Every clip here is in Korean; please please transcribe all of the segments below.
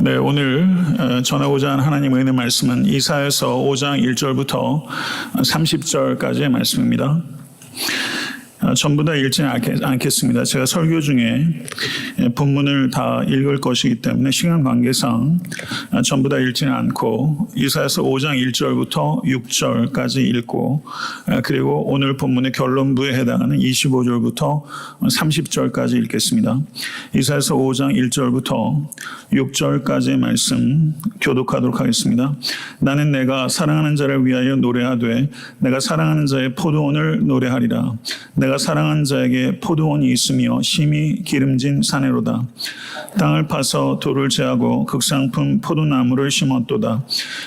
네, 오늘 전하고자 하는 하나님의 은혜 말씀은 이사야서 5장 1절부터 30절까지의 말씀입니다. 전부 다 읽지는 않겠습니다. 제가 설교 중에 본문을 다 읽을 것이기 때문에 시간 관계상 전부 다 읽지는 않고 이사야서 5장 1절부터 6절까지 읽고, 그리고 오늘 본문의 결론부에 해당하는 25절부터 30절까지 읽겠습니다. 이사야서 5장 1절부터 6절까지의 말씀 교독하도록 하겠습니다. 나는 내가 사랑하는 자를 위하여 노래하되 내가 사랑하는 자의 포도원을 노래하리라. 내가 사랑한 자에게 포도원이 있으며 심히 기름진 사내로다. 땅을 파서 돌을 제하고 극상품 포도나무를 심었도다.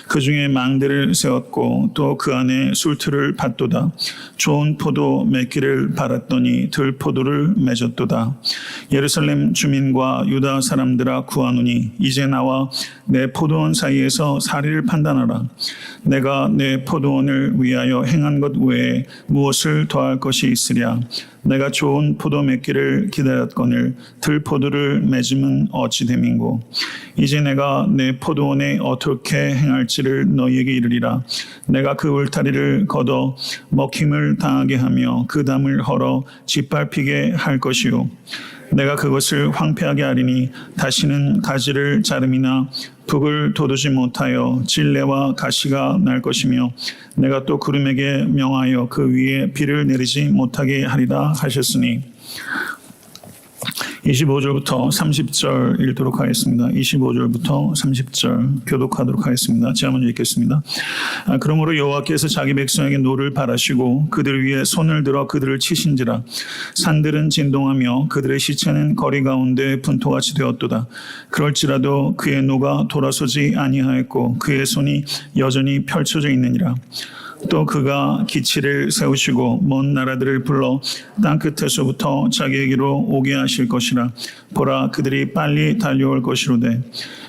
그 중에 망대를 세웠고 또 그 안에 술틀을 팠도다. 좋은 포도 맺기를 바랐더니 들포도를 맺었도다. 예루살렘 주민과 유다 사람들아 구하노니 이제 나와 내 포도원 사이에서 사리를 판단하라. 내가 내 포도원을 위하여 행한 것 외에 무엇을 더할 것이 있으랴. 내가 좋은 포도 맺기를 기다렸거늘 들포도를 맺음은 어찌 됨인고. 이제 내가 내 포도원에 어떻게 행할지를 너희에게 이르리라. 내가 그 울타리를 걷어 먹힘을 당하게 하며 그 담을 헐어 짓밟히게 할 것이요. 내가 그것을 황폐하게 하리니 다시는 가지를 자름이나 북을 돋우지 못하여 질레와 가시가 날 것이며 내가 또 구름에게 명하여 그 위에 비를 내리지 못하게 하리라 하셨으니. 25절부터 30절 읽도록 하겠습니다. 25절부터 30절 교독하도록 하겠습니다. 제가 먼저 읽겠습니다. 그러므로 여호와께서 자기 백성에게 노를 바라시고 그들 위에 손을 들어 그들을 치신지라. 산들은 진동하며 그들의 시체는 거리 가운데 분토같이 되었도다. 그럴지라도 그의 노가 돌아서지 아니하였고 그의 손이 여전히 펼쳐져 있느니라. 또 그가 기치를 세우시고 먼 나라들을 불러 땅끝에서부터 자기에게로 오게 하실 것이라. 보라, 그들이 빨리 달려올 것이로되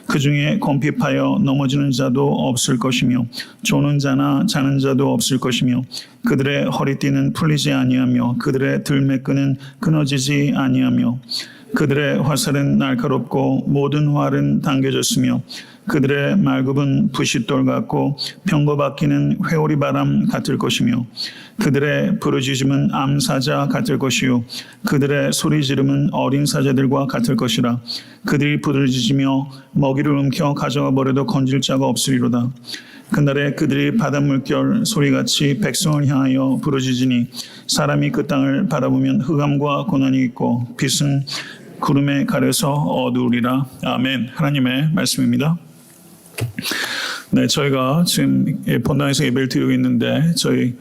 그 중에 궁핍하여 넘어지는 자도 없을 것이며 조는 자나 자는 자도 없을 것이며 그들의 허리띠는 풀리지 아니하며 그들의 들매끈은 끊어지지 아니하며 그들의 화살은 날카롭고 모든 활은 당겨졌으며 그들의 말굽은 부싯돌 같고 병거바퀴는 회오리 바람 같을 것이며 그들의 부르짖음은 암사자 같을 것이요 그들의 소리지름은 어린 사자들과 같을 것이라. 그들이 부르짖으며 먹이를 움켜 가져가 버려도 건질 자가 없으리로다. 그날에 그들이 바닷물결 소리같이 백성을 향하여 부르짖으니 사람이 그 땅을 바라보면 흑암과 고난이 있고 빛은 구름에 가려서 어두우리라. 아멘. 하나님의 말씀입니다. 네, 저희가 지금 본당에서 예배를 드리고 있는데 저희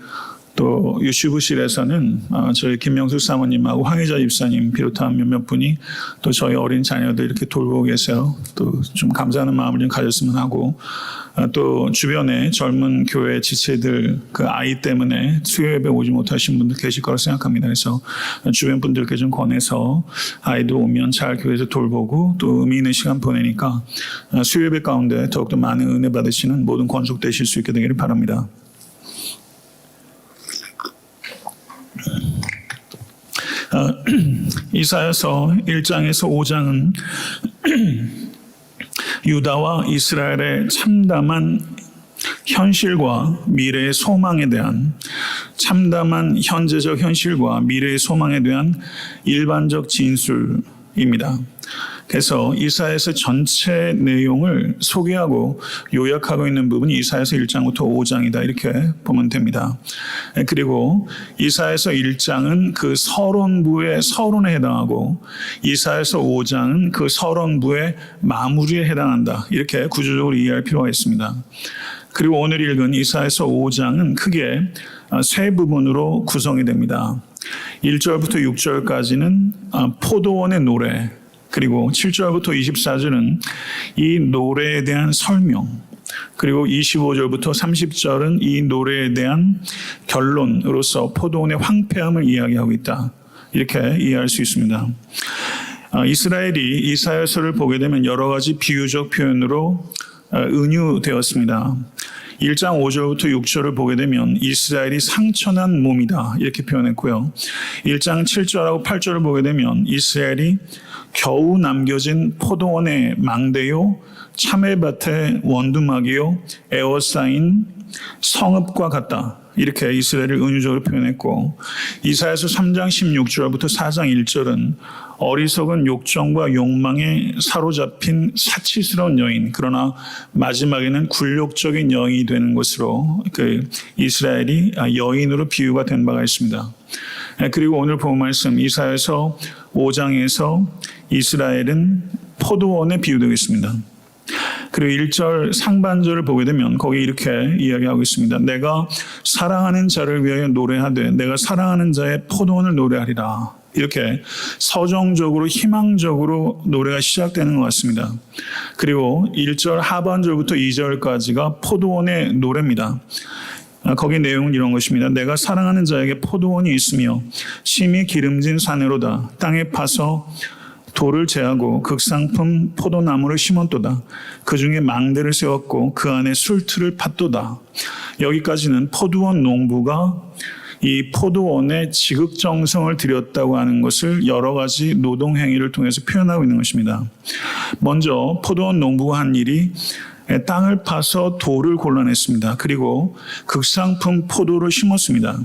또 유튜브실에서는 저희 김명숙 사모님하고 황혜자 집사님 비롯한 몇몇 분이 또 저희 어린 자녀들 이렇게 돌보고 계세요. 또 좀 감사하는 마음을 좀 가졌으면 하고, 또 주변에 젊은 교회 지체들 그 아이 때문에 수요 예배 오지 못하신 분들 계실 거라 생각합니다. 그래서 주변 분들께 좀 권해서 아이도 오면 잘 교회에서 돌보고 또 의미 있는 시간 보내니까 수요 예배 가운데 더욱더 많은 은혜 받으시는 모든 권속되실 수 있게 되기를 바랍니다. 이사야서 1장에서 5장은 유다와 이스라엘의 참담한 현실과 미래의 소망에 대한, 참담한 현재적 현실과 미래의 소망에 대한 일반적 진술입니다. 그래서 이사야서 전체 내용을 소개하고 요약하고 있는 부분이 이사야서 1장부터 5장이다 이렇게 보면 됩니다. 그리고 이사야서 1장은 그 서론부의 서론에 해당하고 이사야서 5장은 그 서론부의 마무리에 해당한다 이렇게 구조적으로 이해할 필요가 있습니다. 그리고 오늘 읽은 이사야서 5장은 크게 세 부분으로 구성이 됩니다. 1절부터 6절까지는 포도원의 노래, 그리고 7절부터 24절은 이 노래에 대한 설명, 그리고 25절부터 30절은 이 노래에 대한 결론으로서 포도원의 황폐함을 이야기하고 있다 이렇게 이해할 수 있습니다. 이스라엘이 이사야서를 보게 되면 여러 가지 비유적 표현으로 은유되었습니다. 1장 5절부터 6절을 보게 되면 이스라엘이 상처난 몸이다 이렇게 표현했고요. 1장 7절하고 8절을 보게 되면 이스라엘이 겨우 남겨진 포도원의 망대요 참외밭의 원두막이요 에워싸인 성읍과 같다. 이렇게 이스라엘을 은유적으로 표현했고, 이사야서 3장 16절부터 4장 1절은 어리석은 욕정과 욕망에 사로잡힌 사치스러운 여인, 그러나 마지막에는 굴욕적인 여인이 되는 것으로 이스라엘이 여인으로 비유가 된 바가 있습니다. 그리고 오늘 본 말씀 이사야서 5장에서 이스라엘은 포도원에 비유되고 있습니다. 그리고 1절 상반절을 보게 되면 거기 이렇게 이야기하고 있습니다. 내가 사랑하는 자를 위하여 노래하되 내가 사랑하는 자의 포도원을 노래하리라. 이렇게 서정적으로 희망적으로 노래가 시작되는 것 같습니다. 그리고 1절 하반절부터 2절까지가 포도원의 노래입니다. 거기 내용은 이런 것입니다. 내가 사랑하는 자에게 포도원이 있으며 심히 기름진 산으로다. 땅에 파서 돌을 제하고 극상품 포도나무를 심었도다. 그 중에 망대를 세웠고 그 안에 술틀을 팠도다. 여기까지는 포도원 농부가 이 포도원에 지극정성을 들였다고 하는 것을 여러 가지 노동행위를 통해서 표현하고 있는 것입니다. 먼저 포도원 농부가 한 일이 땅을 파서 돌을 골라냈습니다. 그리고 극상품 포도를 심었습니다.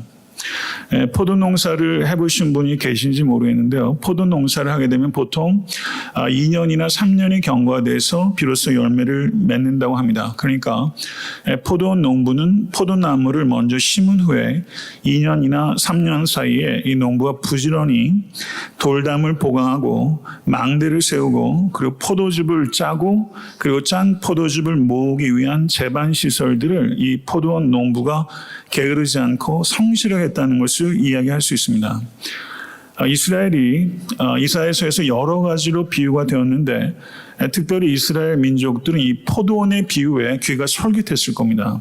포도 농사를 해보신 분이 계신지 모르겠는데요. 포도 농사를 하게 되면 보통 2년이나 3년이 경과돼서 비로소 열매를 맺는다고 합니다. 그러니까 포도원 농부는 포도나무를 먼저 심은 후에 2년이나 3년 사이에 이 농부가 부지런히 돌담을 보강하고 망대를 세우고 그리고 포도즙을 짜고 그리고 짠 포도즙을 모으기 위한 제반 시설들을 이 포도원 농부가 게으르지 않고 성실하게 했다는 것을 이야기할 수 있습니다. 이스라엘이 이사야서에서 여러 가지로 비유가 되었는데 특별히 이스라엘 민족들은 이 포도원의 비유에 귀가 솔깃했을 겁니다.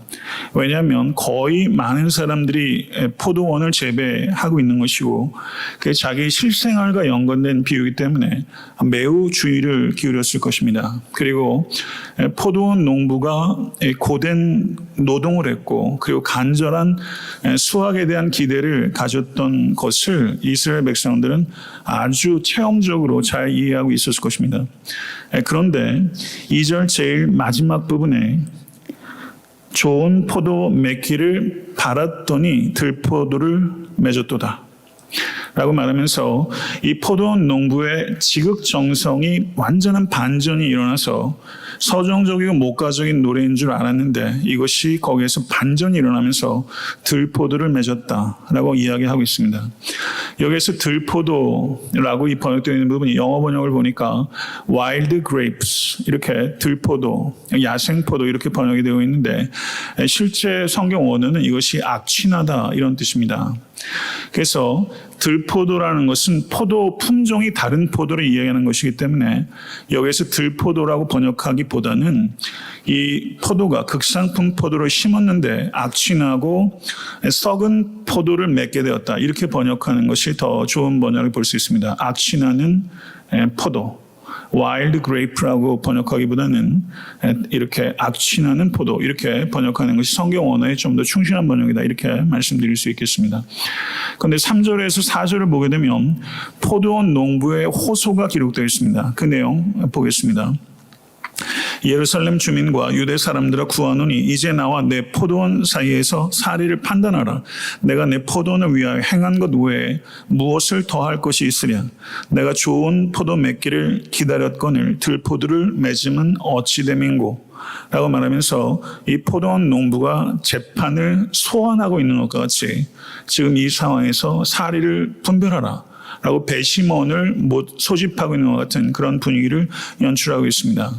왜냐하면 거의 많은 사람들이 포도원을 재배하고 있는 것이고 그게 자기 실생활과 연관된 비유이기 때문에 매우 주의를 기울였을 것입니다. 그리고 포도원 농부가 고된 노동을 했고 그리고 간절한 수확에 대한 기대를 가졌던 것을 이스라엘 백성들은 아주 체험적으로 잘 이해하고 있었을 것입니다. 그런데 2절 제일 마지막 부분에 좋은 포도 맺기를 바랐더니 들포도를 맺었도다 라고 말하면서 이 포도원 농부의 지극정성이 완전한 반전이 일어나서 서정적이고 목가적인 노래인 줄 알았는데 이것이 거기에서 반전이 일어나면서 들포도를 맺었다라고 이야기하고 있습니다. 여기에서 들포도라고 이 번역되어 있는 부분이 영어 번역을 보니까 wild grapes 이렇게 들포도, 야생포도 이렇게 번역이 되어 있는데 실제 성경 원어는 이것이 악취나다 이런 뜻입니다. 그래서 들포도라는 것은 포도 품종이 다른 포도를 이야기하는 것이기 때문에 여기에서 들포도라고 번역하기보다는 이 포도가 극상품 포도를 심었는데 악취나고 썩은 포도를 맺게 되었다. 이렇게 번역하는 것이 더 좋은 번역을 볼 수 있습니다. 악취나는 포도. wild grape라고 번역하기보다는 이렇게 악취나는 포도 이렇게 번역하는 것이 성경 원어에 좀 더 충실한 번역이다 이렇게 말씀드릴 수 있겠습니다. 그런데 3절에서 4절을 보게 되면 포도원 농부의 호소가 기록되어 있습니다. 그 내용 보겠습니다. 예루살렘 주민과 유대 사람들아 구하노니 이제 나와 내 포도원 사이에서 사리를 판단하라. 내가 내 포도원을 위하여 행한 것 외에 무엇을 더할 것이 있으랴. 내가 좋은 포도 맺기를 기다렸거늘 들포도를 맺음은 어찌 됨인고 라고 말하면서 이 포도원 농부가 재판을 소환하고 있는 것과 같이 지금 이 상황에서 사리를 분별하라 라고 배심원을 소집하고 있는 것 같은 그런 분위기를 연출하고 있습니다.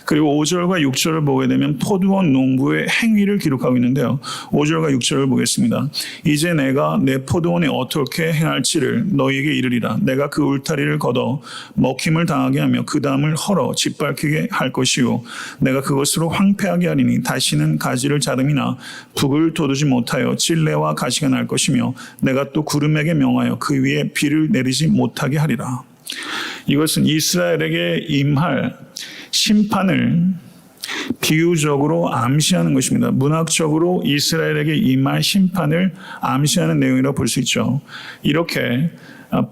그리고 5절과 6절을 보게 되면 포도원 농부의 행위를 기록하고 있는데요. 5절과 6절을 보겠습니다. 이제 내가 내 포도원에 어떻게 행할지를 너희에게 이르리라. 내가 그 울타리를 걷어 먹힘을 당하게 하며 그 담을 헐어 짓밟히게 할 것이요 내가 그것으로 황폐하게 하리니 다시는 가지를 자름이나 북을 돋우지 못하여 찔레와 가시가 날 것이며 내가 또 구름에게 명하여 그 위에 비를 내리지 못하게 하리라. 이것은 이스라엘에게 임할 심판을 비유적으로 암시하는 것입니다. 문학적으로 이스라엘에게 임할 심판을 암시하는 내용이라고 볼 수 있죠. 이렇게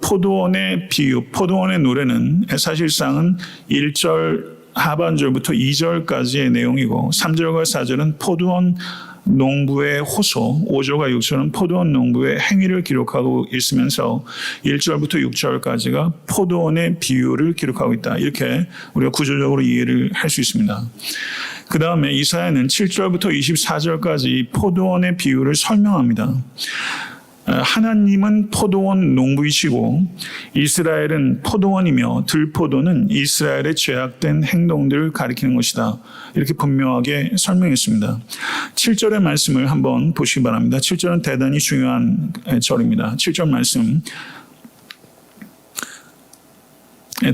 포도원의 비유, 포도원의 노래는 사실상은 1절 하반절부터 2절까지의 내용이고 3절과 4절은 포도원 농부의 호소, 5절과 6절은 포도원 농부의 행위를 기록하고 있으면서 1절부터 6절까지가 포도원의 비유를 기록하고 있다. 이렇게 우리가 구조적으로 이해를 할 수 있습니다. 그 다음에 이사야는 7절부터 24절까지 포도원의 비유를 설명합니다. 하나님은 포도원 농부이시고 이스라엘은 포도원이며 들포도는 이스라엘의 죄악된 행동들을 가리키는 것이다. 이렇게 분명하게 설명했습니다. 7절의 말씀을 한번 보시기 바랍니다. 7절은 대단히 중요한 절입니다. 7절 말씀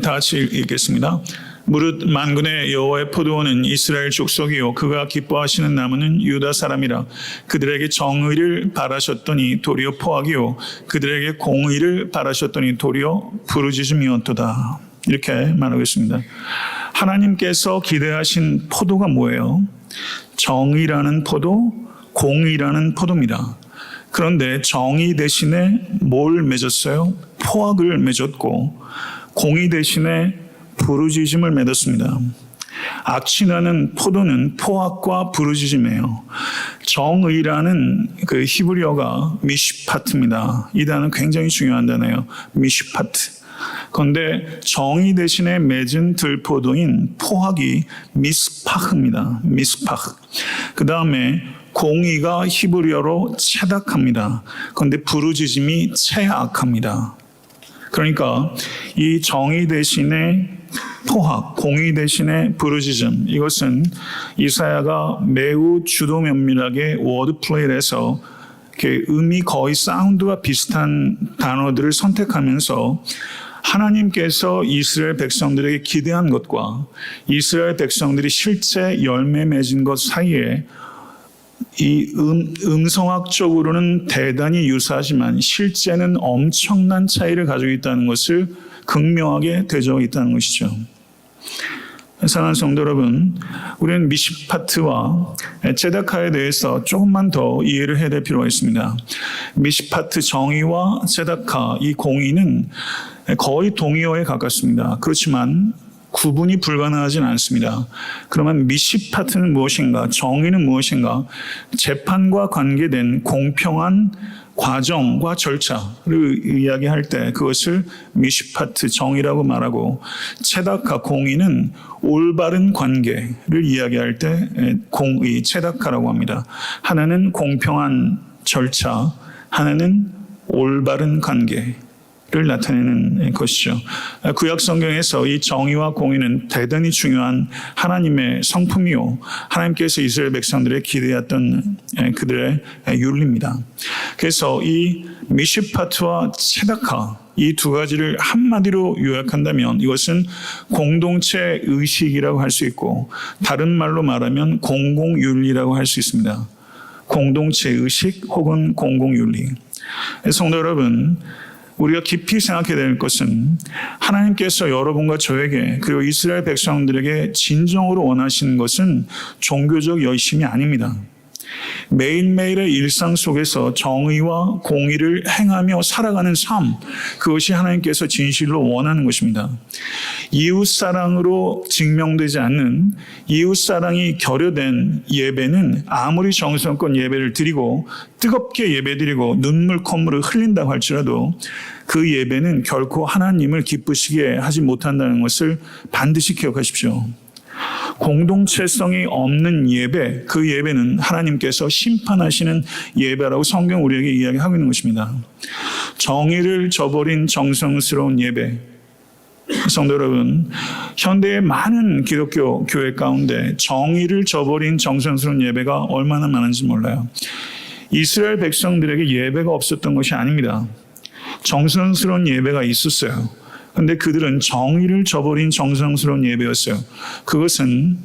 다 같이 읽겠습니다. 무릇 만군의 여호와의 포도원은 이스라엘 족속이요 그가 기뻐하시는 나무는 유다 사람이라. 그들에게 정의를 바라셨더니 도리어 포악이요 그들에게 공의를 바라셨더니 도리어 부르짖음이었도다. 이렇게 말하고 있습니다. 하나님께서 기대하신 포도가 뭐예요? 정의라는 포도, 공의라는 포도입니다. 그런데 정의 대신에 뭘 맺었어요? 포악을 맺었고 공의 대신에 부르짖음을 맺었습니다. 악취나는 포도는 포악과 부르짖음이에요. 정의라는 그 히브리어가 미시파트입니다. 이 단어는 굉장히 중요한 단어예요. 미시파트. 그런데 정의 대신에 맺은 들포도인 포악이 미스파흐입니다. 미스파흐. 그 다음에 공의가 히브리어로 체닥합니다. 그런데 부르짖음이 체악합니다. 그러니까 이 정의 대신에 포악, 공의 대신에 부르짖음, 이것은 이사야가 매우 주도 면밀하게 워드 플레이를 해서 음이 거의 사운드와 비슷한 단어들을 선택하면서 하나님께서 이스라엘 백성들에게 기대한 것과 이스라엘 백성들이 실제 열매 맺은 것 사이에 이 음성학적으로는 대단히 유사하지만 실제는 엄청난 차이를 가지고 있다는 것을 극명하게 되져 있다는 것이죠. 사랑하는 성도 여러분, 우리는 미시파트와 체다카에 대해서 조금만 더 이해를 해야 될 필요가 있습니다. 미시파트 정의와 체다카 이 공의는 거의 동의어에 가깝습니다. 그렇지만 구분이 불가능하지는 않습니다. 그러면 미시파트는 무엇인가? 정의는 무엇인가? 재판과 관계된 공평한 과정과 절차를 이야기할 때 그것을 미시파트 정의라고 말하고 체다카 공의는 올바른 관계를 이야기할 때 공의 체다카라고 합니다. 하나는 공평한 절차, 하나는 올바른 관계를 나타내는 것이죠. 구약 성경에서 이 정의와 공의는 대단히 중요한 하나님의 성품이요 하나님께서 이스라엘 백성들의 기대했던 그들의 윤리입니다. 그래서 이 미시파트와 체다카 이 두 가지를 한마디로 요약한다면 이것은 공동체 의식이라고 할 수 있고 다른 말로 말하면 공공윤리라고 할 수 있습니다. 공동체 의식 혹은 공공윤리. 성도 여러분, 우리가 깊이 생각해야 될 것은 하나님께서 여러분과 저에게 그리고 이스라엘 백성들에게 진정으로 원하시는 것은 종교적 열심이 아닙니다. 매일매일의 일상 속에서 정의와 공의를 행하며 살아가는 삶, 그것이 하나님께서 진실로 원하는 것입니다. 이웃사랑으로 증명되지 않는 이웃사랑이 결여된 예배는 아무리 정성껏 예배를 드리고 뜨겁게 예배드리고 눈물 콧물을 흘린다고 할지라도 그 예배는 결코 하나님을 기쁘시게 하지 못한다는 것을 반드시 기억하십시오. 공동체성이 없는 예배, 그 예배는 하나님께서 심판하시는 예배라고 성경 우리에게 이야기하고 있는 것입니다. 정의를 저버린 정성스러운 예배. 성도 여러분, 현대의 많은 기독교 교회 가운데 정의를 저버린 정성스러운 예배가 얼마나 많은지 몰라요. 이스라엘 백성들에게 예배가 없었던 것이 아닙니다. 정성스러운 예배가 있었어요. 그런데 그들은 정의를 저버린 정성스러운 예배였어요. 그것은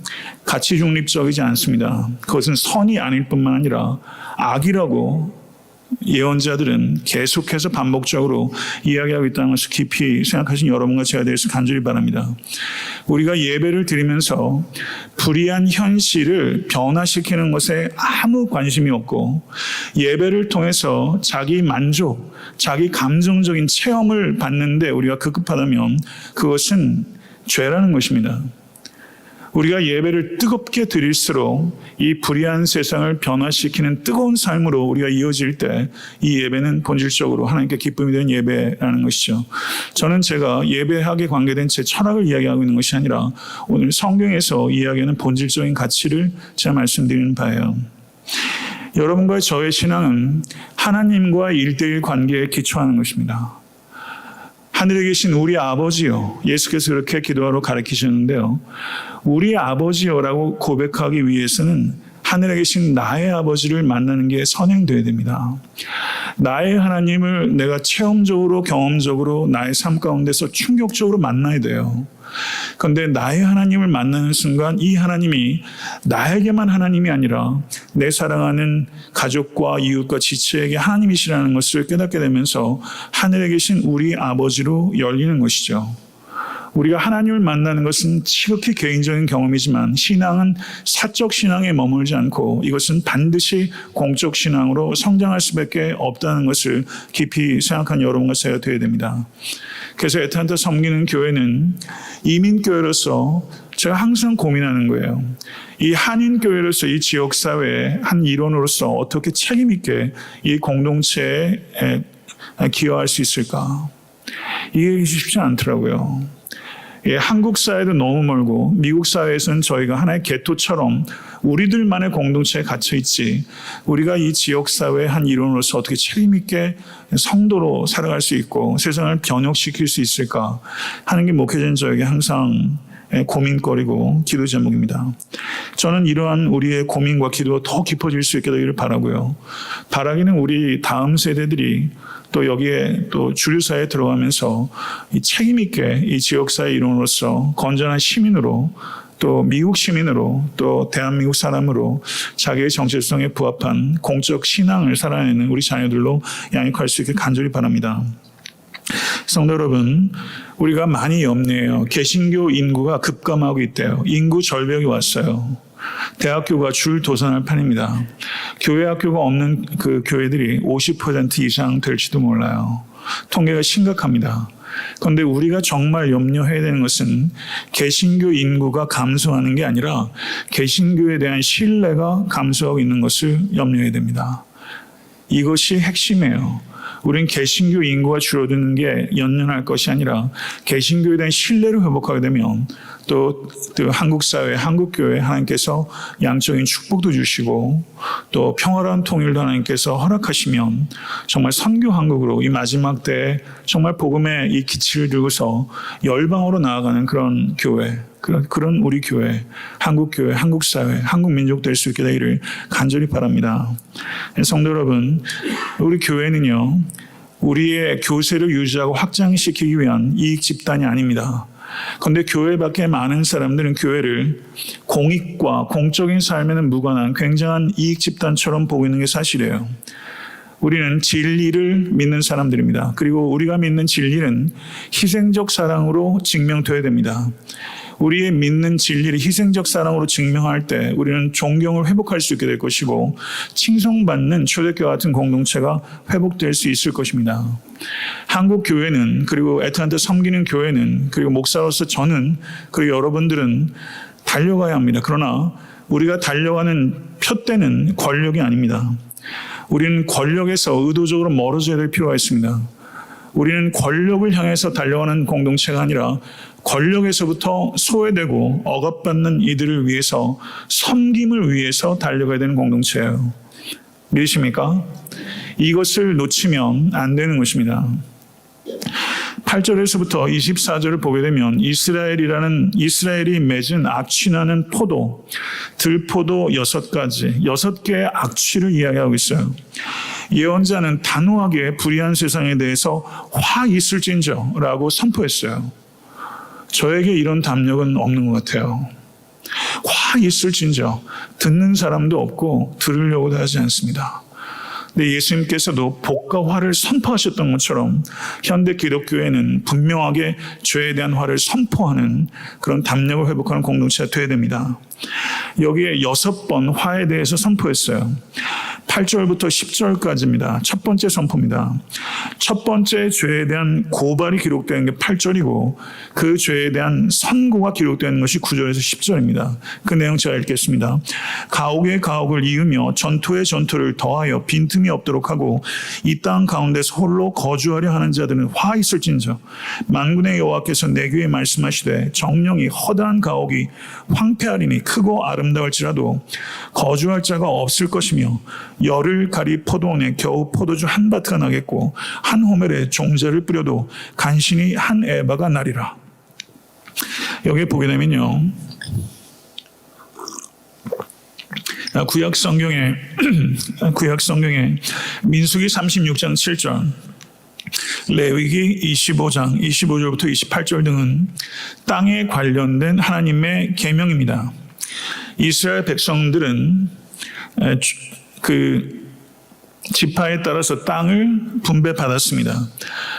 가치 중립적이지 않습니다. 그것은 선이 아닐 뿐만 아니라 악이라고 예언자들은 계속해서 반복적으로 이야기하고 있다는 것을 깊이 생각하신 여러분과 제가 대해서 간절히 바랍니다. 우리가 예배를 드리면서 불의한 현실을 변화시키는 것에 아무 관심이 없고 예배를 통해서 자기 만족, 자기 감정적인 체험을 받는데 우리가 급급하다면 그것은 죄라는 것입니다. 우리가 예배를 뜨겁게 드릴수록 이 불의한 세상을 변화시키는 뜨거운 삶으로 우리가 이어질 때 이 예배는 본질적으로 하나님께 기쁨이 되는 예배라는 것이죠. 저는 제가 예배학에 관계된 제 철학을 이야기하고 있는 것이 아니라 오늘 성경에서 이야기하는 본질적인 가치를 제가 말씀드리는 바예요. 여러분과 저의 신앙은 하나님과 1:1 관계에 기초하는 것입니다. 하늘에 계신 우리 아버지요. 예수께서 그렇게 기도하러 가르치셨는데요. 우리 아버지요라고 고백하기 위해서는 하늘에 계신 나의 아버지를 만나는 게 선행되어야 됩니다. 나의 하나님을 내가 체험적으로 경험적으로 나의 삶 가운데서 충격적으로 만나야 돼요. 그런데 나의 하나님을 만나는 순간 이 하나님이 나에게만 하나님이 아니라 내 사랑하는 가족과 이웃과 지체에게 하나님이시라는 것을 깨닫게 되면서 하늘에 계신 우리 아버지로 열리는 것이죠. 우리가 하나님을 만나는 것은 지극히 개인적인 경험이지만 신앙은 사적 신앙에 머물지 않고 이것은 반드시 공적 신앙으로 성장할 수밖에 없다는 것을 깊이 생각한 여러분과 제가 되어야 됩니다. 그래서 애타한테 섬기는 교회는 이민교회로서 제가 항상 고민하는 거예요. 이 한인교회로서 이 지역사회의 한 일원으로서 어떻게 책임있게 이 공동체에 기여할 수 있을까? 이게 쉽지 않더라고요. 한국 사회도 너무 멀고 미국 사회에서는 저희가 하나의 개토처럼 우리들만의 공동체에 갇혀있지 우리가 이 지역사회의 한 일원으로서 어떻게 책임있게 성도로 살아갈 수 있고 세상을 변혁시킬 수 있을까 하는 게 목회자인 저에게 항상 고민거리고 기도 제목입니다. 저는 이러한 우리의 고민과 기도가 더 깊어질 수 있게 되기를 바라고요. 바라기는 우리 다음 세대들이 또 여기에 또 주류사회에 들어가면서 이 책임있게 이 지역사회 일원으로서 건전한 시민으로 또 미국 시민으로 또 대한민국 사람으로 자기의 정체성에 부합한 공적 신앙을 살아내는 우리 자녀들로 양육할 수 있게 간절히 바랍니다. 성도 여러분, 우리가 많이 염려해요. 개신교 인구가 급감하고 있대요. 인구 절벽이 왔어요. 대학교가 줄 도산할 판입니다. 교회 학교가 없는 그 교회들이 50% 이상 될지도 몰라요. 통계가 심각합니다. 그런데 우리가 정말 염려해야 되는 것은 개신교 인구가 감소하는 게 아니라 개신교에 대한 신뢰가 감소하고 있는 것을 염려해야 됩니다. 이것이 핵심이에요. 우린 개신교 인구가 줄어드는 게 연연할 것이 아니라 개신교에 대한 신뢰를 회복하게 되면 또 한국 사회, 한국 교회 하나님께서 양적인 축복도 주시고 또 평화로운 통일도 하나님께서 허락하시면 정말 선교 한국으로 이 마지막 때에 정말 복음의 이 기치를 들고서 열방으로 나아가는 그런 교회, 그런 우리 교회, 한국 교회, 한국 사회, 한국 민족 될 수 있게 되기를 간절히 바랍니다. 성도 여러분, 우리 교회는요, 우리의 교세를 유지하고 확장시키기 위한 이익 집단이 아닙니다. 그런데 교회 밖에 많은 사람들은 교회를 공익과 공적인 삶에는 무관한 굉장한 이익 집단처럼 보고 있는 게 사실이에요. 우리는 진리를 믿는 사람들입니다. 그리고 우리가 믿는 진리는 희생적 사랑으로 증명돼야 됩니다. 우리의 믿는 진리를 희생적 사랑으로 증명할 때 우리는 존경을 회복할 수 있게 될 것이고 칭송받는 초대교회 같은 공동체가 회복될 수 있을 것입니다. 한국 교회는 그리고 애타한테 섬기는 교회는 그리고 목사로서 저는 그리고 여러분들은 달려가야 합니다. 그러나 우리가 달려가는 표대는 권력이 아닙니다. 우리는 권력에서 의도적으로 멀어져야 될 필요가 있습니다. 우리는 권력을 향해서 달려가는 공동체가 아니라 권력에서부터 소외되고 억압받는 이들을 위해서 섬김을 위해서 달려가야 되는 공동체예요. 믿으십니까? 이것을 놓치면 안 되는 것입니다. 8절에서부터 24절을 보게 되면 이스라엘이 맺은 악취나는 포도, 들포도 6가지, 6개의 악취를 이야기하고 있어요. 예언자는 단호하게 불의한 세상에 대해서 화 있을진저라고 선포했어요. 저에게 이런 담력은 없는 것 같아요. 화 있을진저, 듣는 사람도 없고 들으려고도 하지 않습니다. 근데 예수님께서도 복과 화를 선포하셨던 것처럼 현대 기독교회는 분명하게 죄에 대한 화를 선포하는 그런 담력을 회복하는 공동체가 되어야 됩니다. 여기에 6번 화에 대해서 선포했어요. 8절부터 10절까지입니다. 첫 번째 선포입니다. 첫 번째 죄에 대한 고발이 기록되는 게 8절이고 그 죄에 대한 선고가 기록되는 것이 9절에서 10절입니다. 그 내용 제가 읽겠습니다. 가옥에 가옥을 이으며 전투에 전투를 더하여 빈틈이 없도록 하고 이 땅 가운데서 홀로 거주하려 하는 자들은 화 있을진저 만군의 여호와께서 내게 말씀하시되 정령이 허다한 가옥이 황폐하리니 크고 아름다울지라도 거주할 자가 없을 것이며 열을 가리 포도원에 겨우 포도주 한 바트가 나겠고 한 호멜에 종자를 뿌려도 간신히 한 에바가 나리라. 여기 보게 되면요, 구약 성경에 민수기 36장 7절, 레위기 25절부터 28절 등은 땅에 관련된 하나님의 계명입니다. 이스라엘 백성들은 그 지파에 따라서 땅을 분배받았습니다.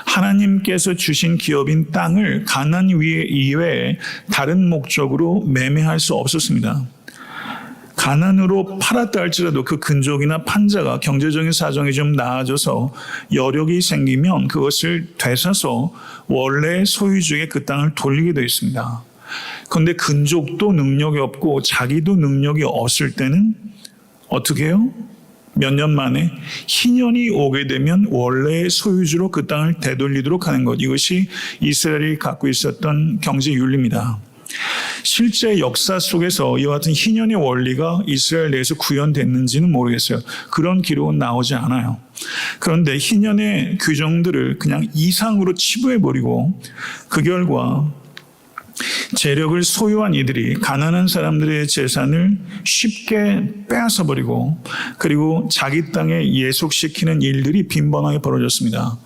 하나님께서 주신 기업인 땅을 가나안 이외에 다른 목적으로 매매할 수 없었습니다. 가난으로 팔았다 할지라도 그 근족이나 판자가 경제적인 사정이 좀 나아져서 여력이 생기면 그것을 되사서 원래 소유주에게 그 땅을 돌리게 되어 있습니다. 그런데 근족도 능력이 없고 자기도 능력이 없을 때는 어떻게 해요? 몇 년 만에 희년이 오게 되면 원래의 소유주로 그 땅을 되돌리도록 하는 것. 이것이 이스라엘이 갖고 있었던 경제 윤리입니다. 실제 역사 속에서 이와 같은 희년의 원리가 이스라엘 내에서 구현됐는지는 모르겠어요. 그런 기록은 나오지 않아요. 그런데 희년의 규정들을 그냥 이상으로 치부해버리고 그 결과 재력을 소유한 이들이 가난한 사람들의 재산을 쉽게 빼앗아버리고 그리고 자기 땅에 예속시키는 일들이 빈번하게 벌어졌습니다.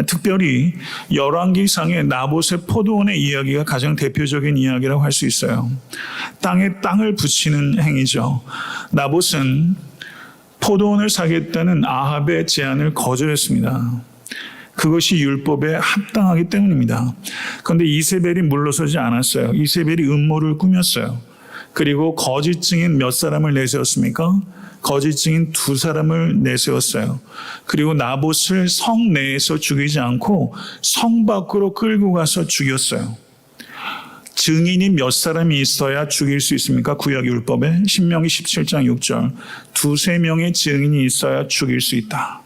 특별히 열왕기상의 나봇의 포도원의 이야기가 가장 대표적인 이야기라고 할 수 있어요. 땅에 땅을 붙이는 행위죠. 나봇은 포도원을 사겠다는 아합의 제안을 거절했습니다. 그것이 율법에 합당하기 때문입니다. 그런데 이세벨이 물러서지 않았어요. 이세벨이 음모를 꾸몄어요. 그리고 거짓 증인 몇 사람을 내세웠습니까? 거짓 증인 2사람을 내세웠어요. 그리고 나봇을 성 내에서 죽이지 않고 성 밖으로 끌고 가서 죽였어요. 증인이 몇 사람이 있어야 죽일 수 있습니까? 구약 율법에 신명기 17장 6절 2-3명의 증인이 있어야 죽일 수 있다.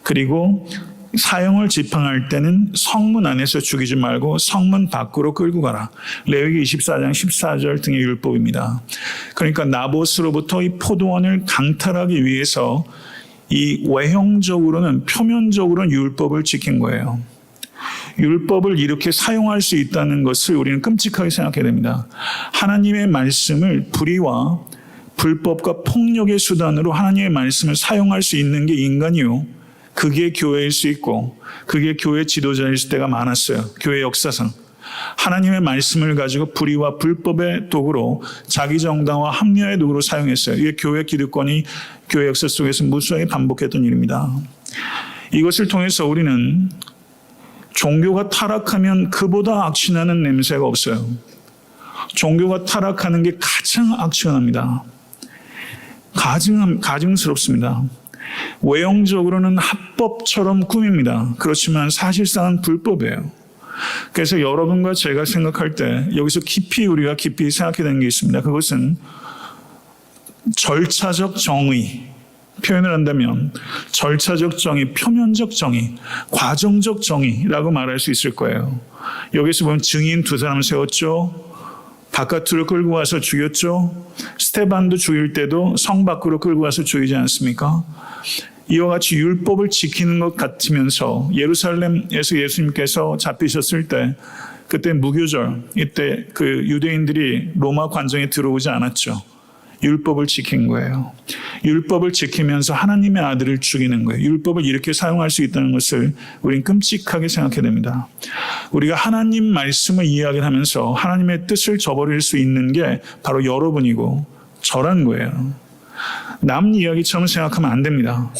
그리고 사형을 집행할 때는 성문 안에서 죽이지 말고 성문 밖으로 끌고 가라. 레위기 24장 14절 등의 율법입니다. 그러니까 나봇으로부터 이 포도원을 강탈하기 위해서 이 외형적으로는 표면적으로는 율법을 지킨 거예요. 율법을 이렇게 사용할 수 있다는 것을 우리는 끔찍하게 생각해야 됩니다. 하나님의 말씀을 불의와 불법과 폭력의 수단으로 하나님의 말씀을 사용할 수 있는 게 인간이요. 그게 교회일 수 있고 그게 교회 지도자일 때가 많았어요. 교회 역사상. 하나님의 말씀을 가지고 불의와 불법의 도구로 자기 정당화 합리화의 도구로 사용했어요. 이게 교회 기득권이 교회 역사 속에서 무수하게 반복했던 일입니다. 이것을 통해서 우리는 종교가 타락하면 그보다 악취나는 냄새가 없어요. 종교가 타락하는 게 가장 악취납니다. 가증스럽습니다. 외형적으로는 합법처럼 꾸밉니다. 그렇지만 사실상은 불법이에요. 그래서 여러분과 제가 생각할 때 여기서 우리가 깊이 생각해야 되는 게 있습니다. 그것은 절차적 정의, 표현을 한다면 절차적 정의, 표면적 정의, 과정적 정의라고 말할 수 있을 거예요. 여기서 보면 증인 2사람을 세웠죠. 바깥으로 끌고 와서 죽였죠. 스테반도 죽일 때도 성 밖으로 끌고 와서 죽이지 않습니까? 이와 같이 율법을 지키는 것 같으면서 예루살렘에서 예수님께서 잡히셨을 때 그때 무교절, 이때 그 유대인들이 로마 관정에 들어오지 않았죠. 율법을 지킨 거예요. 율법을 지키면서 하나님의 아들을 죽이는 거예요. 율법을 이렇게 사용할 수 있다는 것을 우린 끔찍하게 생각해야 됩니다. 우리가 하나님 말씀을 이야기하면서 하나님의 뜻을 저버릴 수 있는 게 바로 여러분이고 저란 거예요. 남 이야기처럼 생각하면 안 됩니다.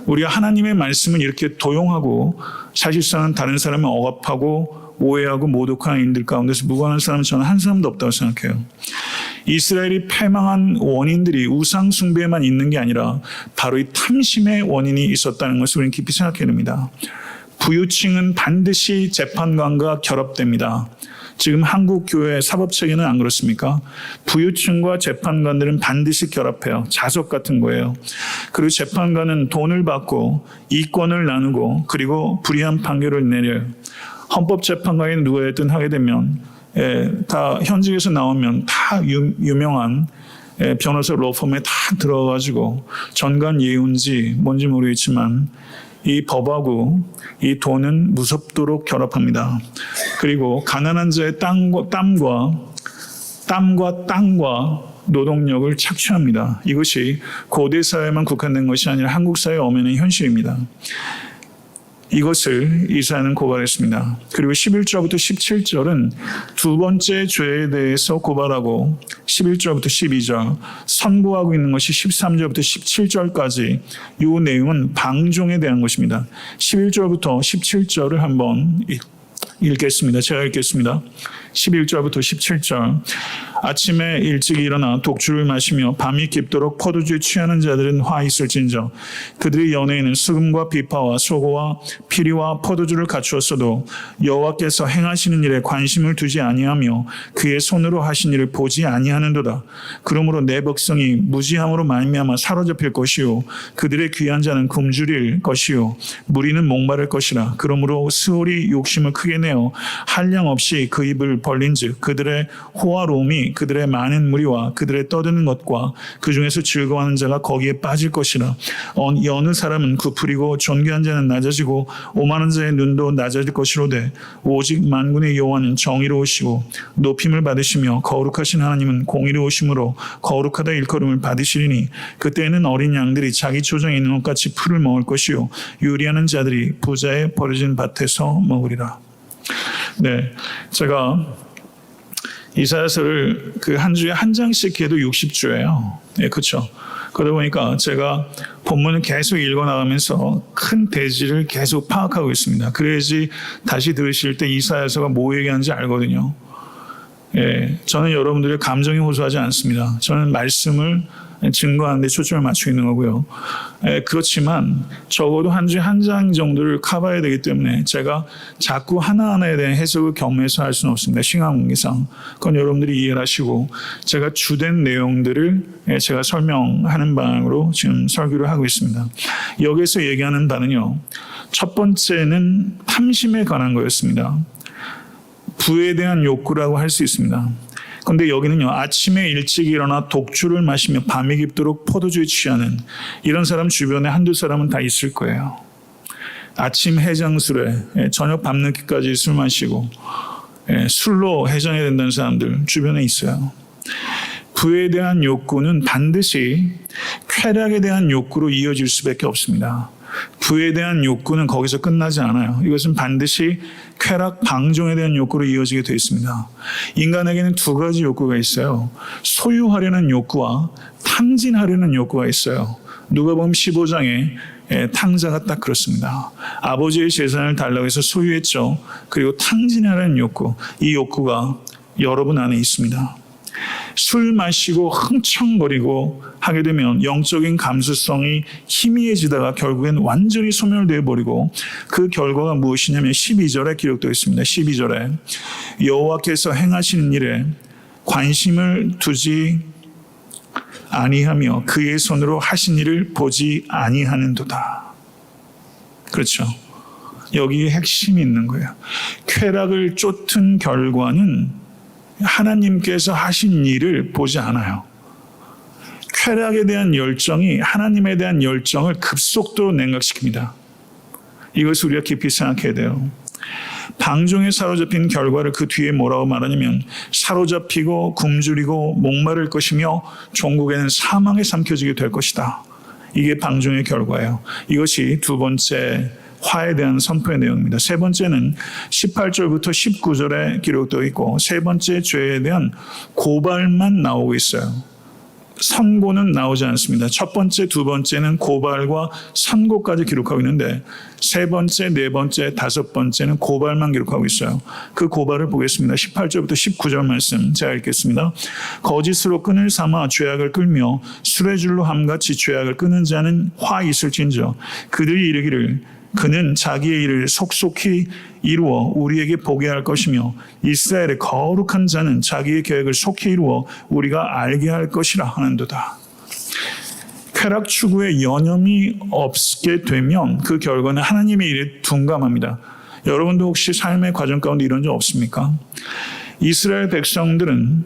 우리가 하나님의 말씀을 이렇게 도용하고 사실상은 다른 사람을 억압하고 오해하고 모독하는 인들 가운데서 무관한 사람은 저는 한 사람도 없다고 생각해요. 이스라엘이 패망한 원인들이 우상 숭배에만 있는 게 아니라 바로 이 탐심의 원인이 있었다는 것을 우리는 깊이 생각해야 됩니다. 부유층은 반드시 재판관과 결합됩니다. 지금 한국 교회 사법체계는 안 그렇습니까? 부유층과 재판관들은 반드시 결합해요. 자석 같은 거예요. 그리고 재판관은 돈을 받고 이권을 나누고 그리고 불이한 판결을 내려요. 헌법재판관이 누구였든 하게 되면 다 현직에서 나오면 다 유명한 변호사 로펌에 다 들어가지고 전관 예우인지 뭔지 모르겠지만 이 법하고 이 돈은 무섭도록 결합합니다. 그리고 가난한 자의 땀과 노동력을 착취합니다. 이것이 고대 사회만 국한된 것이 아니라 한국 사회 엄연한 현실입니다. 이것을 이사야는 고발했습니다. 그리고 11절부터 17절은 두 번째 죄에 대해서 고발하고 11절부터 12절 선고하고 있는 것이 13절부터 17절까지 이 내용은 방종에 대한 것입니다. 11절부터 17절을 한번 읽겠습니다. 제가 읽겠습니다. 11절부터 17절 아침에 일찍 일어나 독주를 마시며 밤이 깊도록 포도주에 취하는 자들은 화 있을진저 그들의 연회에는 수금과 비파와 소고와 피리와 포도주를 갖추었어도 여호와께서 행하시는 일에 관심을 두지 아니하며 그의 손으로 하신 일을 보지 아니하는도다. 그러므로 내 백성이 무지함으로 말미암아 사로잡힐 것이요 그들의 귀한 자는 굶주릴 것이요 무리는 목마를 것이라. 그러므로 스올이 욕심을 크게 내어 한량 없이 그 입을 벌린즉 그들의 호화로움이 그들의 많은 무리와 그들의 떠드는 것과 그 중에서 즐거워하는 자가 거기에 빠질 것이라. 어느 사람은 굽으리고 존귀한 자는 낮아지고 오만한 자의 눈도 낮아질 것이로되 오직 만군의 여호와는 정의로우시고 높임을 받으시며 거룩하신 하나님은 공의로우심으로 거룩하다 일컬음을 받으시리니 그때에는 어린 양들이 자기 조정에 있는 것 같이 풀을 먹을 것이요 유리하는 자들이 부자의 버려진 밭에서 먹으리라. 네, 제가 이사야서를 그 한 주에 한 장씩 해도 60주예요. 네, 그렇죠. 그러다 보니까 제가 본문을 계속 읽어나가면서 큰 대지를 계속 파악하고 있습니다. 그래야지 다시 들으실 때 이사야서가 뭐 얘기하는지 알거든요. 예, 저는 여러분들의 감정에 호소하지 않습니다. 저는 말씀을 증거하는 데 초점을 맞추고 있는 거고요. 그렇지만 적어도 한 주에 한 장 정도를 커버해야 되기 때문에 제가 자꾸 하나하나에 대한 해석을 겸해서 할 수는 없습니다. 신앙관계상. 그건 여러분들이 이해를 하시고 제가 주된 내용들을 제가 설명하는 방향으로 지금 설교를 하고 있습니다. 여기서 얘기하는 바는요. 첫 번째는 탐심에 관한 거였습니다. 부에 대한 욕구라고 할 수 있습니다. 그런데 여기는요. 아침에 일찍 일어나 독주를 마시며 밤이 깊도록 포도주에 취하는 이런 사람 주변에 한두 사람은 다 있을 거예요. 아침 해장술에 저녁 밤늦게까지 술 마시고 술로 해장해야 된다는 사람들 주변에 있어요. 부에 대한 욕구는 반드시 쾌락에 대한 욕구로 이어질 수밖에 없습니다. 부에 대한 욕구는 거기서 끝나지 않아요. 이것은 반드시 쾌락, 방종에 대한 욕구로 이어지게 되어 있습니다. 인간에게는 두 가지 욕구가 있어요. 소유하려는 욕구와 탕진하려는 욕구가 있어요. 누가복음 15장에 탕자가 딱 그렇습니다. 아버지의 재산을 달라고 해서 소유했죠. 그리고 탕진하려는 욕구, 이 욕구가 여러분 안에 있습니다. 술 마시고 흥청거리고 하게 되면 영적인 감수성이 희미해지다가 결국엔 완전히 소멸되어 버리고 그 결과가 무엇이냐면 12절에 기록되어 있습니다. 12절에 여호와께서 행하시는 일에 관심을 두지 아니하며 그의 손으로 하신 일을 보지 아니하는도다. 그렇죠. 여기에 핵심이 있는 거예요. 쾌락을 쫓은 결과는 하나님께서 하신 일을 보지 않아요. 쾌락에 대한 열정이 하나님에 대한 열정을 급속도로 냉각시킵니다. 이것을 우리가 깊이 생각해야 돼요. 방종에 사로잡힌 결과를 그 뒤에 뭐라고 말하냐면 사로잡히고 굶주리고 목마를 것이며 종국에는 사망에 삼켜지게 될 것이다. 이게 방종의 결과예요. 이것이 두 번째 화에 대한 선포의 내용입니다. 세 번째는 18절부터 19절에 기록되어 있고 세 번째 죄에 대한 고발만 나오고 있어요. 선고는 나오지 않습니다. 첫 번째, 두 번째는 고발과 선고까지 기록하고 있는데 세 번째, 네 번째, 다섯 번째는 고발만 기록하고 있어요. 그 고발을 보겠습니다. 18절부터 19절 말씀 제가 읽겠습니다. 거짓으로 끈을 삼아 죄악을 끌며 수레줄로 함같이 죄악을 끄는 자는 화 있을진저 그들이 이르기를 그는 자기의 일을 속속히 이루어 우리에게 보게 할 것이며 이스라엘의 거룩한 자는 자기의 계획을 속히 이루어 우리가 알게 할 것이라 하는도다. 쾌락 추구에 여념이 없게 되면 그 결과는 하나님의 일에 둔감합니다. 여러분도 혹시 삶의 과정 가운데 이런 적 없습니까? 이스라엘 백성들은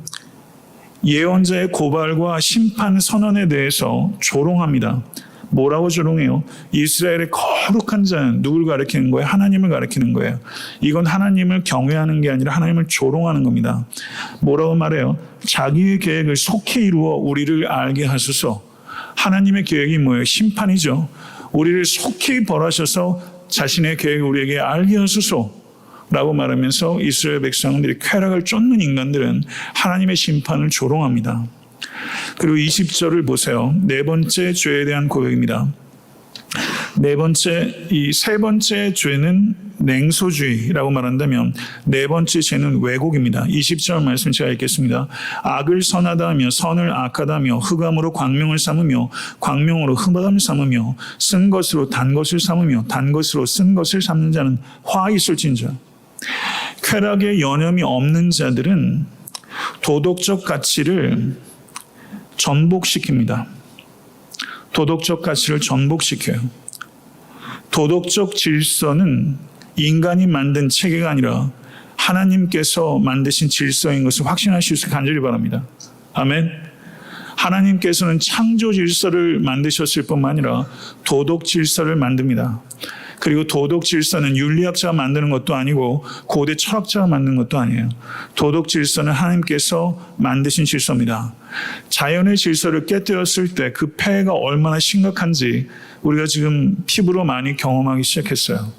예언자의 고발과 심판 선언에 대해서 조롱합니다. 뭐라고 조롱해요? 이스라엘의 거룩한 자는 누굴 가리키는 거예요? 하나님을 가리키는 거예요. 이건 하나님을 경외하는 게 아니라 하나님을 조롱하는 겁니다. 뭐라고 말해요? 자기의 계획을 속히 이루어 우리를 알게 하소서. 하나님의 계획이 뭐예요? 심판이죠. 우리를 속히 벌하셔서 자신의 계획을 우리에게 알게 하소서 라고 말하면서 이스라엘 백성들이 쾌락을 쫓는 인간들은 하나님의 심판을 조롱합니다. 그리고 20절을 보세요. 네 번째 죄에 대한 고백입니다. 세 번째 죄는 냉소주의라고 말한다면 네 번째 죄는 왜곡입니다. 20절 말씀 제가 읽겠습니다. 악을 선하다 하며 선을 악하다 하며 흑암으로 광명을 삼으며 광명으로 흑암을 삼으며 쓴 것으로 단 것을 삼으며 단 것으로 쓴 것을 삼는 자는 화 있을진저. 쾌락에 여념이 없는 자들은 도덕적 가치를 전복시킵니다. 도덕적 가치를 전복시켜요. 도덕적 질서는 인간이 만든 체계가 아니라 하나님께서 만드신 질서인 것을 확신하실 수 있게 간절히 바랍니다. 아멘. 하나님께서는 창조 질서를 만드셨을 뿐만 아니라 도덕 질서를 만듭니다. 그리고 도덕 질서는 윤리학자가 만드는 것도 아니고 고대 철학자가 만드는 것도 아니에요. 도덕 질서는 하나님께서 만드신 질서입니다. 자연의 질서를 깨뜨렸을 때 그 폐해가 얼마나 심각한지 우리가 지금 피부로 많이 경험하기 시작했어요.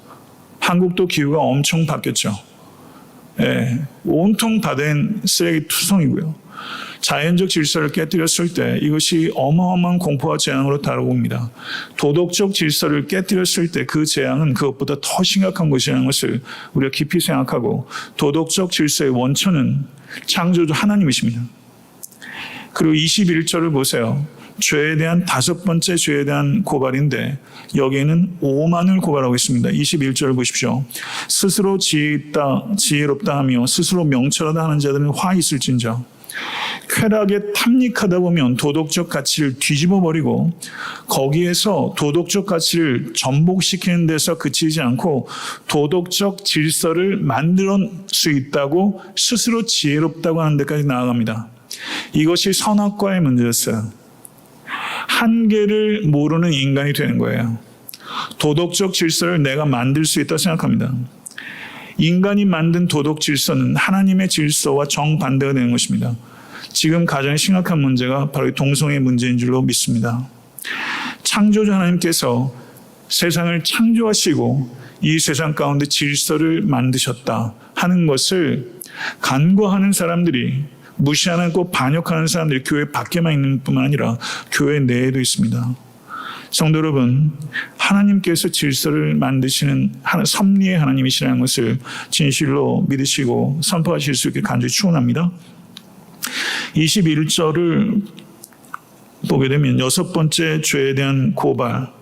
한국도 기후가 엄청 바뀌었죠. 온통 바다엔 쓰레기 투성이고요. 자연적 질서를 깨뜨렸을 때 이것이 어마어마한 공포와 재앙으로 다가옵니다. 도덕적 질서를 깨뜨렸을 때 그 재앙은 그것보다 더 심각한 것이라는 것을 우리가 깊이 생각하고 도덕적 질서의 원천은 창조주 하나님이십니다. 그리고 21절을 보세요. 죄에 대한 다섯 번째 죄에 대한 고발인데 여기에는 오만을 고발하고 있습니다. 21절을 보십시오. 스스로 지혜롭다 하며 스스로 명철하다 하는 자들은 화 있을진저. 쾌락에 탐닉하다 보면 도덕적 가치를 뒤집어 버리고 거기에서 도덕적 가치를 전복시키는 데서 그치지 않고 도덕적 질서를 만들 수 있다고 스스로 지혜롭다고 하는 데까지 나아갑니다. 이것이 선악과의 문제였어요. 한계를 모르는 인간이 되는 거예요. 도덕적 질서를 내가 만들 수 있다고 생각합니다. 인간이 만든 도덕 질서는 하나님의 질서와 정반대가 되는 것입니다. 지금 가장 심각한 문제가 바로 동성애 문제인 줄로 믿습니다. 창조주 하나님께서 세상을 창조하시고 이 세상 가운데 질서를 만드셨다 하는 것을 간과하는 사람들이, 무시하고 반역하는 사람들이 교회 밖에만 있는 뿐만 아니라 교회 내에도 있습니다. 성도 여러분, 하나님께서 질서를 만드시는 섭리의 하나님이시라는 것을 진실로 믿으시고 선포하실 수 있게 간절히 축원합니다. 21절을 보게 되면 여섯 번째 죄에 대한 고발,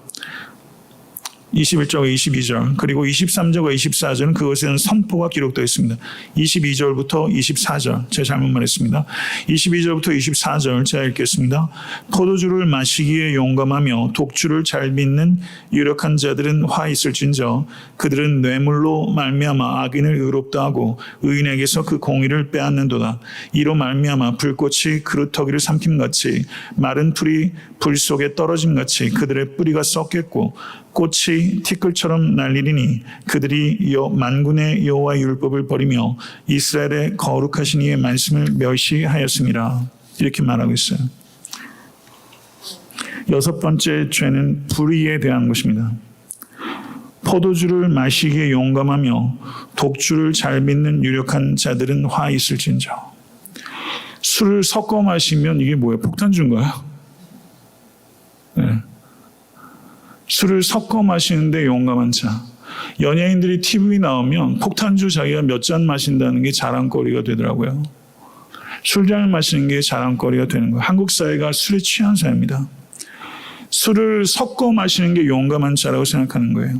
21절과 22절, 그리고 23절과 24절은 그것에 대한 선포가 기록되어 있습니다. 22절부터 24절, 제가 잘못 말했습니다. 22절부터 24절 제가 읽겠습니다. 포도주를 마시기에 용감하며 독주를 잘 빚는 유력한 자들은 화 있을진저 그들은 뇌물로 말미암아 악인을 의롭다 하고 의인에게서 그 공의를 빼앗는도다. 이로 말미암아 불꽃이 그루터기를 삼킴같이 마른 풀이 불 속에 떨어짐같이 그들의 뿌리가 썩겠고 꽃이 티끌처럼 날리리니 그들이 만군의 여호와의 율법을 버리며 이스라엘의 거룩하신 이의 말씀을 멸시하였습니다. 이렇게 말하고 있어요. 여섯 번째 죄는 불의에 대한 것입니다. 포도주를 마시기에 용감하며 독주를 잘 빚는 유력한 자들은 화 있을진저. 술을 섞어 마시면 이게 뭐예요? 폭탄주인가요? 네. 술을 섞어 마시는데 용감한 자. 연예인들이 TV 나오면 폭탄주 자기가 몇 잔 마신다는 게 자랑거리가 되더라고요. 술잔을 마시는 게 자랑거리가 되는 거예요. 한국 사회가 술에 취한 사회입니다. 술을 섞어 마시는 게 용감한 자라고 생각하는 거예요.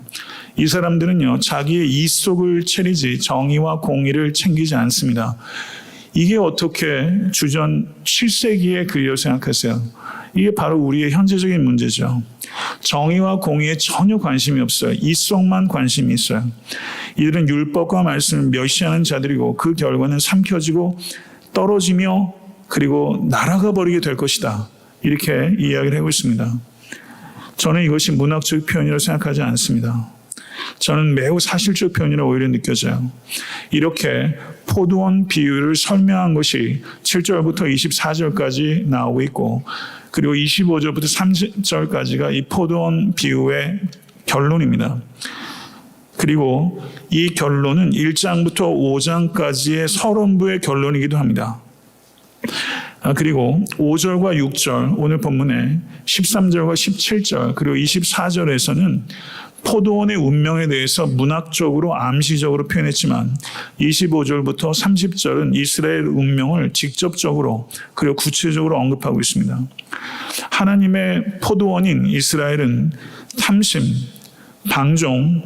이 사람들은요, 자기의 이속을 채리지 정의와 공의를 챙기지 않습니다. 이게 어떻게 주전 7세기의 글이라고 생각하세요? 이게 바로 우리의 현재적인 문제죠. 정의와 공의에 전혀 관심이 없어요. 이속만 관심이 있어요. 이들은 율법과 말씀을 멸시하는 자들이고 그 결과는 삼켜지고 떨어지며 그리고 날아가 버리게 될 것이다. 이렇게 이야기를 하고 있습니다. 저는 이것이 문학적 표현이라고 생각하지 않습니다. 저는 매우 사실적 표현이라고 오히려 느껴져요. 이렇게 포도원 비유를 설명한 것이 7절부터 24절까지 나오고 있고 그리고 25절부터 30절까지가 이 포도원 비유의 결론입니다. 그리고 이 결론은 1장부터 5장까지의 서론부의 결론이기도 합니다. 그리고 5절과 6절 오늘 본문에 13절과 17절 그리고 24절에서는 포도원의 운명에 대해서 문학적으로 암시적으로 표현했지만 25절부터 30절은 이스라엘 운명을 직접적으로 그리고 구체적으로 언급하고 있습니다. 하나님의 포도원인 이스라엘은 탐심, 방종,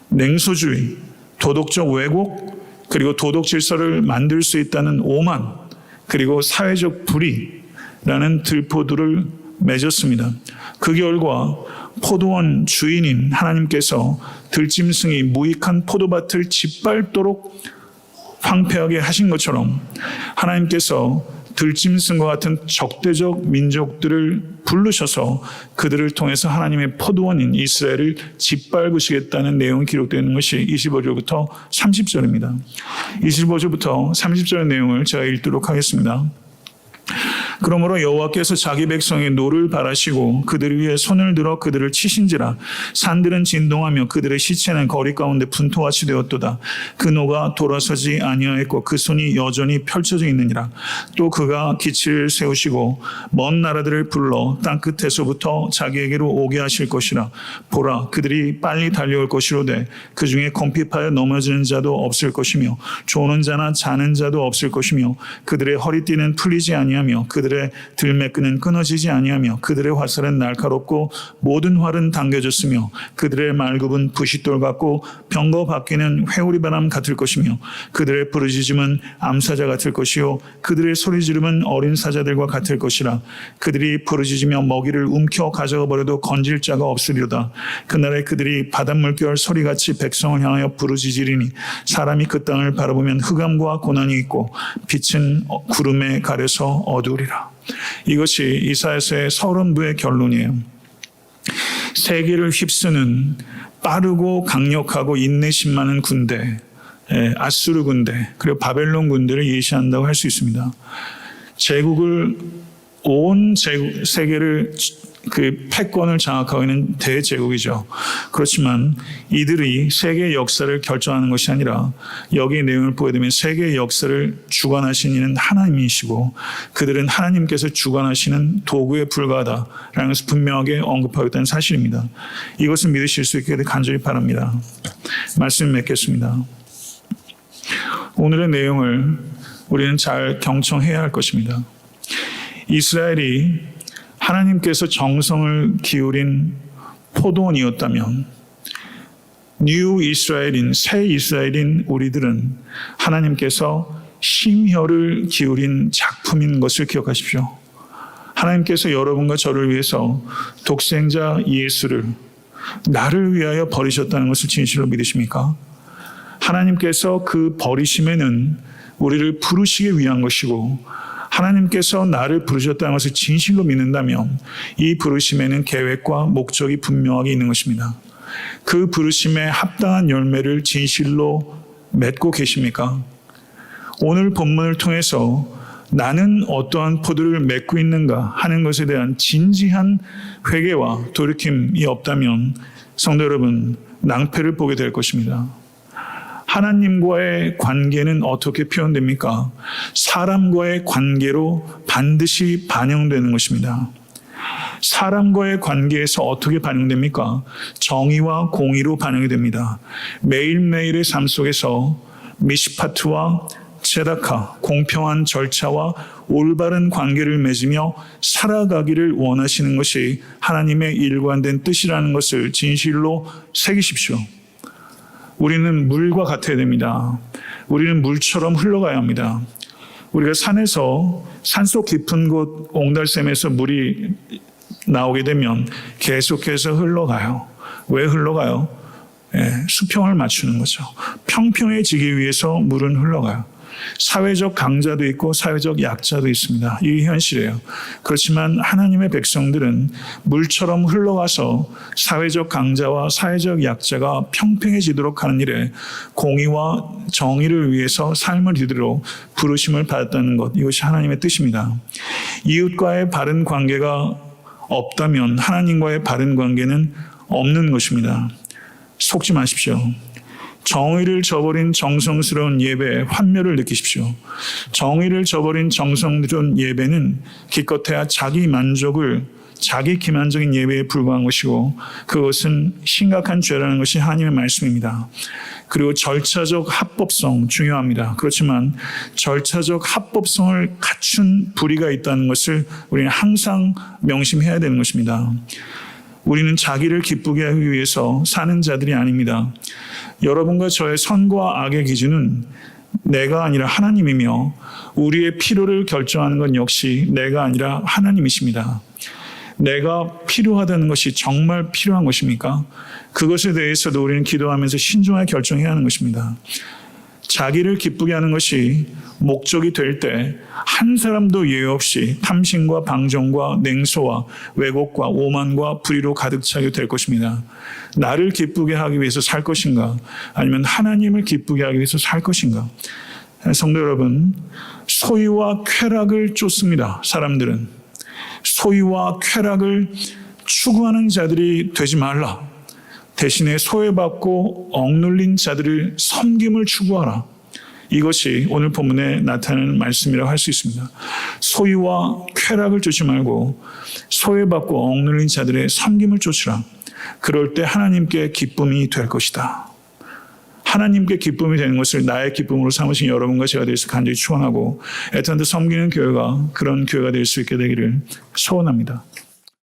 냉소주의, 도덕적 왜곡 그리고 도덕 질서를 만들 수 있다는 오만 그리고 사회적 불의라는 들포들을 맺었습니다. 그 결과 포도원 주인인 하나님께서 들짐승이 무익한 포도밭을 짓밟도록 황폐하게 하신 것처럼 하나님께서 들짐승과 같은 적대적 민족들을 부르셔서 그들을 통해서 하나님의 포도원인 이스라엘을 짓밟으시겠다는 내용이 기록되어 있는 것이 25절부터 30절입니다. 25절부터 30절의 내용을 제가 읽도록 하겠습니다. 그러므로 여호와께서 자기 백성의 노를 바라시고 그들 위에 손을 들어 그들을 치신지라. 산들은 진동하며 그들의 시체는 거리 가운데 분토같이 되었도다. 그 노가 돌아서지 아니하였고 그 손이 여전히 펼쳐져 있느니라. 또 그가 기치를 세우시고 먼 나라들을 불러 땅끝에서부터 자기에게로 오게 하실 것이라. 보라, 그들이 빨리 달려올 것이로되 그 중에 궁핍하여 넘어지는 자도 없을 것이며 조는 자나 자는 자도 없을 것이며 그들의 허리띠는 풀리지 아니하며 그들의 들매끈은 끊어지지 아니하며 그들의 화살은 날카롭고 모든 활은 당겨졌으며 그들의 말굽은 부싯돌 같고 병거 바퀴는 회오리바람 같을 것이며 그들의 부르짖음은 암사자 같을 것이요 그들의 소리지름은 어린 사자들과 같을 것이라. 그들이 부르짖으며 먹이를 움켜 가져가 버려도 건질 자가 없으리로다. 그날에 그들이 바닷물결 소리같이 백성을 향하여 부르짖으리니 사람이 그 땅을 바라보면 흑암과 고난이 있고 빛은 구름에 가려서 어두우리라. 이것이 이사야서의 서론부의 결론이에요. 세계를 휩쓰는 빠르고 강력하고 인내심 많은 군대, 아수르 군대, 그리고 바벨론 군대를 예시한다고 할 수 있습니다. 제국을 온 세계를 그 패권을 장악하고 있는 대제국이죠. 그렇지만 이들이 세계의 역사를 결정하는 것이 아니라 여기의 내용을 보게 되면 세계의 역사를 주관하시는 이는 하나님이시고 그들은 하나님께서 주관하시는 도구에 불과하다라는 것을 분명하게 언급하고 있다는 사실입니다. 이것을 믿으실 수 있게 간절히 바랍니다. 말씀 맺겠습니다. 오늘의 내용을 우리는 잘 경청해야 할 것입니다. 이스라엘이 하나님께서 정성을 기울인 포도원이었다면 뉴 이스라엘인 새 이스라엘인 우리들은 하나님께서 심혈을 기울인 작품인 것을 기억하십시오. 하나님께서 여러분과 저를 위해서 독생자 예수를 나를 위하여 버리셨다는 것을 진실로 믿으십니까? 하나님께서 그 버리심에는 우리를 부르시기 위한 것이고 하나님께서 나를 부르셨다는 것을 진실로 믿는다면 이 부르심에는 계획과 목적이 분명하게 있는 것입니다. 그 부르심에 합당한 열매를 진실로 맺고 계십니까? 오늘 본문을 통해서 나는 어떠한 포도를 맺고 있는가 하는 것에 대한 진지한 회개와 돌이킴이 없다면 성도 여러분, 낭패를 보게 될 것입니다. 하나님과의 관계는 어떻게 표현됩니까? 사람과의 관계로 반드시 반영되는 것입니다. 사람과의 관계에서 어떻게 반영됩니까? 정의와 공의로 반영이 됩니다. 매일매일의 삶 속에서 미시파트와 체다카, 공평한 절차와 올바른 관계를 맺으며 살아가기를 원하시는 것이 하나님의 일관된 뜻이라는 것을 진실로 새기십시오. 우리는 물과 같아야 됩니다. 우리는 물처럼 흘러가야 합니다. 우리가 산에서 산속 깊은 곳 옹달샘에서 물이 나오게 되면 계속해서 흘러가요. 왜 흘러가요? 수평을 맞추는 거죠. 평평해지기 위해서 물은 흘러가요. 사회적 강자도 있고 사회적 약자도 있습니다. 이게 현실이에요. 그렇지만 하나님의 백성들은 물처럼 흘러가서 사회적 강자와 사회적 약자가 평평해지도록 하는 일에 공의와 정의를 위해서 삶을 이도록 부르심을 받았다는 것, 이것이 하나님의 뜻입니다. 이웃과의 바른 관계가 없다면 하나님과의 바른 관계는 없는 것입니다. 속지 마십시오. 정의를 저버린 정성스러운 예배에 환멸을 느끼십시오. 정의를 저버린 정성스러운 예배는 기껏해야 자기 만족을, 자기 기만적인 예배에 불과한 것이고 그것은 심각한 죄라는 것이 하나님의 말씀입니다. 그리고 절차적 합법성 중요합니다. 그렇지만 절차적 합법성을 갖춘 불의가 있다는 것을 우리는 항상 명심해야 되는 것입니다. 우리는 자기를 기쁘게 하기 위해서 사는 자들이 아닙니다. 여러분과 저의 선과 악의 기준은 내가 아니라 하나님이며 우리의 필요를 결정하는 건 역시 내가 아니라 하나님이십니다. 내가 필요하다는 것이 정말 필요한 것입니까? 그것에 대해서도 우리는 기도하면서 신중하게 결정해야 하는 것입니다. 자기를 기쁘게 하는 것이 목적이 될 때 한 사람도 예외 없이 탐심과 방종과 냉소와 왜곡과 오만과 불의로 가득 차게 될 것입니다. 나를 기쁘게 하기 위해서 살 것인가? 아니면 하나님을 기쁘게 하기 위해서 살 것인가? 성도 여러분, 소유와 쾌락을 쫓습니다. 사람들은 소유와 쾌락을 추구하는 자들이 되지 말라. 대신에 소외받고 억눌린 자들을 섬김을 추구하라. 이것이 오늘 본문에 나타나는 말씀이라고 할 수 있습니다. 소유와 쾌락을 쫓지 말고 소외받고 억눌린 자들의 섬김을 쫓으라. 그럴 때 하나님께 기쁨이 될 것이다. 하나님께 기쁨이 되는 것을 나의 기쁨으로 삼으신 여러분과 제가 될 수 간절히 축원하고 애타한테 섬기는 교회가 그런 교회가 될 수 있게 되기를 소원합니다.